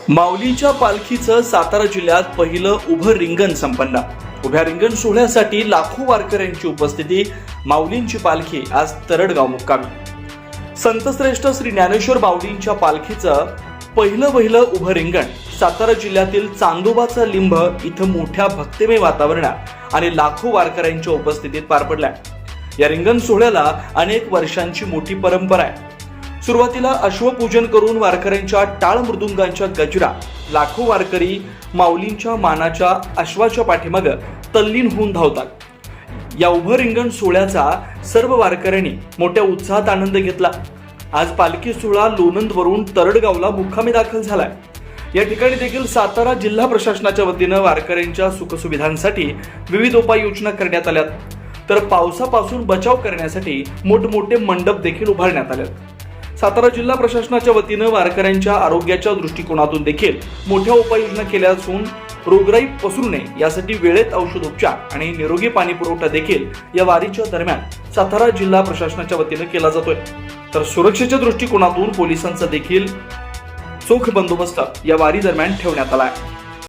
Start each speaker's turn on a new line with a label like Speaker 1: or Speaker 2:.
Speaker 1: माऊलीच्या पालखीचं सातारा जिल्ह्यात पहिलं उभं रिंगण संपन्न. उभ्या रिंगण सोहळ्यासाठी लाखो वारकऱ्यांची उपस्थिती. माऊलींची पालखी आज तरडगाव मुक्कामी. संतश्रेष्ठ श्री ज्ञानेश्वर माऊलींच्या पालखीचं पहिलं उभं रिंगण सातारा जिल्ह्यातील चांदोबाचा लिंब इथं मोठ्या भक्तिमय वातावरणात आणि लाखो वारकऱ्यांच्या उपस्थितीत पार पडलाय. या रिंगण सोहळ्याला अनेक वर्षांची मोठी परंपरा आहे. सुरुवातीला अश्वपूजन करून वारकऱ्यांच्या टाळ मृदुंगांच्या गजरा लाखो वारकरी माऊलींच्या मानाच्या अश्वाच्या पाठीमागे तल्लीन होऊन धावतात. या उभं रिंगण सोहळ्याचा सर्व वारकऱ्यांनी मोठ्या उत्साहात आनंद घेतला. आज पालखी सोहळा लोणंदवरून तरडगावला मुक्कामी दाखल झालाय. या ठिकाणी देखील सातारा जिल्हा प्रशासनाच्या वतीनं वारकऱ्यांच्या सुखसुविधांसाठी विविध उपाययोजना करण्यात आल्यात. तर पावसापासून बचाव करण्यासाठी मोठमोठे मंडप देखील उभारण्यात आलेत. सातारा जिल्हा प्रशासनाच्या वतीनं वारकऱ्यांच्या आरोग्याच्या दृष्टिकोनातून देखील मोठ्या उपाययोजना केल्या असून रोगराई पसरू नये यासाठी वेळेत औषधोपचार आणि निरोगी पाणी पुरवठा देखील या वारीच्या दरम्यान सातारा जिल्हा प्रशासनाच्या वतीनं केला जातोय. तर सुरक्षेच्या दृष्टिकोनातून पोलिसांचा देखील चोख बंदोबस्त या वारी दरम्यान ठेवण्यात आलाय.